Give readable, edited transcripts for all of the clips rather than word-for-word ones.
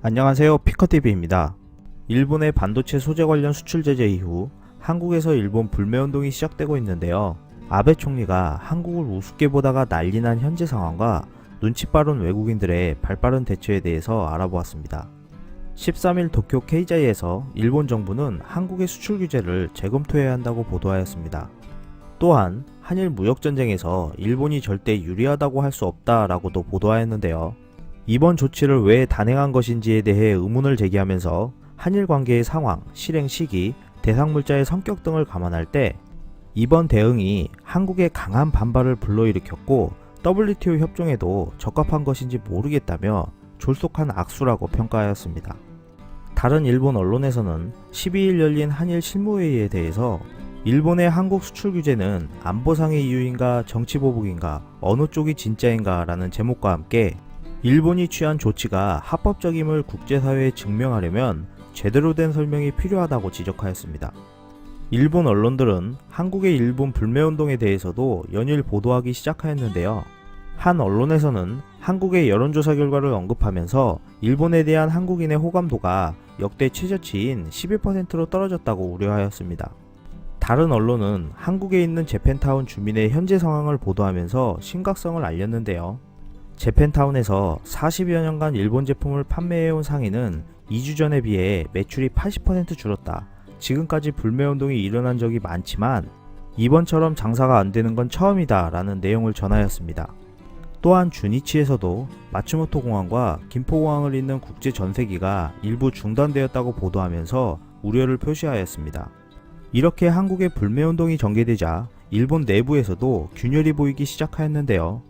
안녕하세요, 피커TV입니다. 일본의 반도체 소재 관련 수출 제재 이후 한국에서 일본 불매운동이 시작되고 있는데요. 아베 총리가 한국을 우습게 보다가 난리난 현재 상황과 눈치 빠른 외국인들의 발빠른 대처에 대해서 알아보았습니다. 13일 도쿄 케이자이에서 일본 정부는 한국의 수출 규제를 재검토해야 한다고 보도하였습니다. 또한 한일 무역전쟁에서 일본이 절대 유리하다고 할 수 없다라고도 보도하였는데요. 이번 조치를 왜 단행한 것인지에 대해 의문을 제기하면서 한일 관계의 상황, 실행 시기, 대상 물자의 성격 등을 감안할 때 이번 대응이 한국의 강한 반발을 불러일으켰고 WTO 협정에도 적합한 것인지 모르겠다며 졸속한 악수라고 평가하였습니다. 다른 일본 언론에서는 12일 열린 한일 실무회의에 대해서 일본의 한국 수출 규제는 안보상의 이유인가 정치보복인가 어느 쪽이 진짜인가 라는 제목과 함께 일본이 취한 조치가 합법적임을 국제사회에 증명하려면 제대로 된 설명이 필요하다고 지적하였습니다. 일본 언론들은 한국의 일본 불매운동에 대해서도 연일 보도하기 시작하였는데요. 한 언론에서는 한국의 여론조사 결과를 언급하면서 일본에 대한 한국인의 호감도가 역대 최저치인 11%로 떨어졌다고 우려하였습니다. 다른 언론은 한국에 있는 재팬타운 주민의 현재 상황을 보도하면서 심각성을 알렸는데요. 재팬타운에서 40여 년간 일본 제품을 판매해온 상인은 2주 전에 비해 매출이 80% 줄었다. 지금까지 불매운동이 일어난 적이 많지만 이번처럼 장사가 안 되는 건 처음이다 라는 내용을 전하였습니다. 또한 주니치에서도 마츠모토 공항과 김포공항을 잇는 국제 전세기가 일부 중단되었다고 보도하면서 우려를 표시하였습니다. 이렇게 한국의 불매운동이 전개되자 일본 내부에서도 균열이 보이기 시작하였는데요.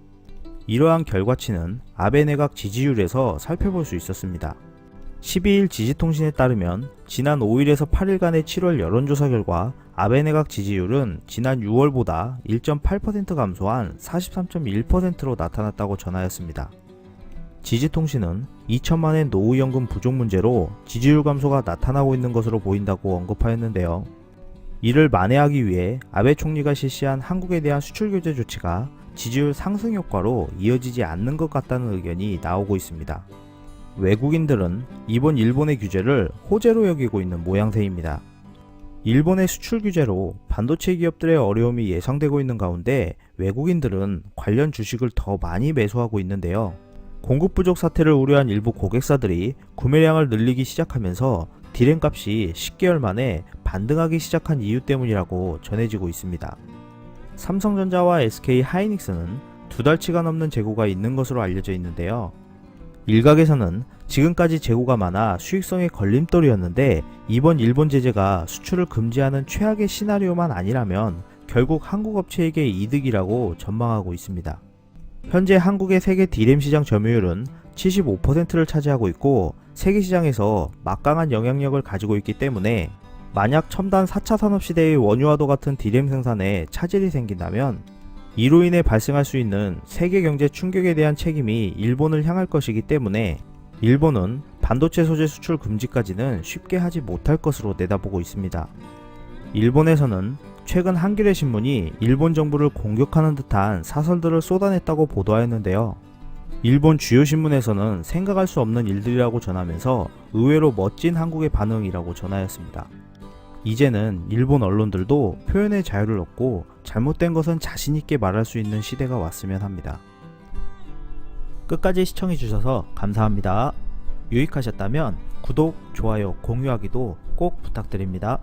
이러한 결과치는 아베 내각 지지율에서 살펴볼 수 있었습니다. 12일 지지통신에 따르면 지난 5일에서 8일간의 7월 여론조사 결과 아베 내각 지지율은 지난 6월보다 1.8% 감소한 43.1%로 나타났다고 전하였습니다. 지지통신은 2천만의 노후연금 부족 문제로 지지율 감소가 나타나고 있는 것으로 보인다고 언급하였는데요. 이를 만회하기 위해 아베 총리가 실시한 한국에 대한 수출 규제 조치가 지지율 상승 효과로 이어지지 않는 것 같다는 의견이 나오고 있습니다. 외국인들은 이번 일본의 규제를 호재로 여기고 있는 모양새입니다. 일본의 수출 규제로 반도체 기업들의 어려움이 예상되고 있는 가운데 외국인들은 관련 주식을 더 많이 매수하고 있는데요. 공급 부족 사태를 우려한 일부 고객사들이 구매량을 늘리기 시작하면서 디램 값이 10개월 만에 반등하기 시작한 이유 때문이라고 전해지고 있습니다. 삼성전자와 SK 하이닉스는 2달치가 넘는 재고가 있는 것으로 알려져 있는데요. 일각에서는 지금까지 재고가 많아 수익성의 걸림돌이었는데 이번 일본 제재가 수출을 금지하는 최악의 시나리오만 아니라면 결국 한국 업체에게 이득이라고 전망하고 있습니다. 현재 한국의 세계 디램 시장 점유율은 75%를 차지하고 있고 세계 시장에서 막강한 영향력을 가지고 있기 때문에 만약 첨단 4차 산업시대의 원유화도 같은 디램 생산에 차질이 생긴다면 이로 인해 발생할 수 있는 세계 경제 충격에 대한 책임이 일본을 향할 것이기 때문에 일본은 반도체 소재 수출 금지까지는 쉽게 하지 못할 것으로 내다보고 있습니다. 일본에서는 최근 한겨레 신문이 일본 정부를 공격하는 듯한 사설들을 쏟아냈다고 보도하였는데요. 일본 주요 신문에서는 생각할 수 없는 일들이라고 전하면서 의외로 멋진 한국의 반응이라고 전하였습니다. 이제는 일본 언론들도 표현의 자유를 얻고 잘못된 것은 자신있게 말할 수 있는 시대가 왔으면 합니다. 끝까지 시청해주셔서 감사합니다. 유익하셨다면 구독, 좋아요, 공유하기도 꼭 부탁드립니다.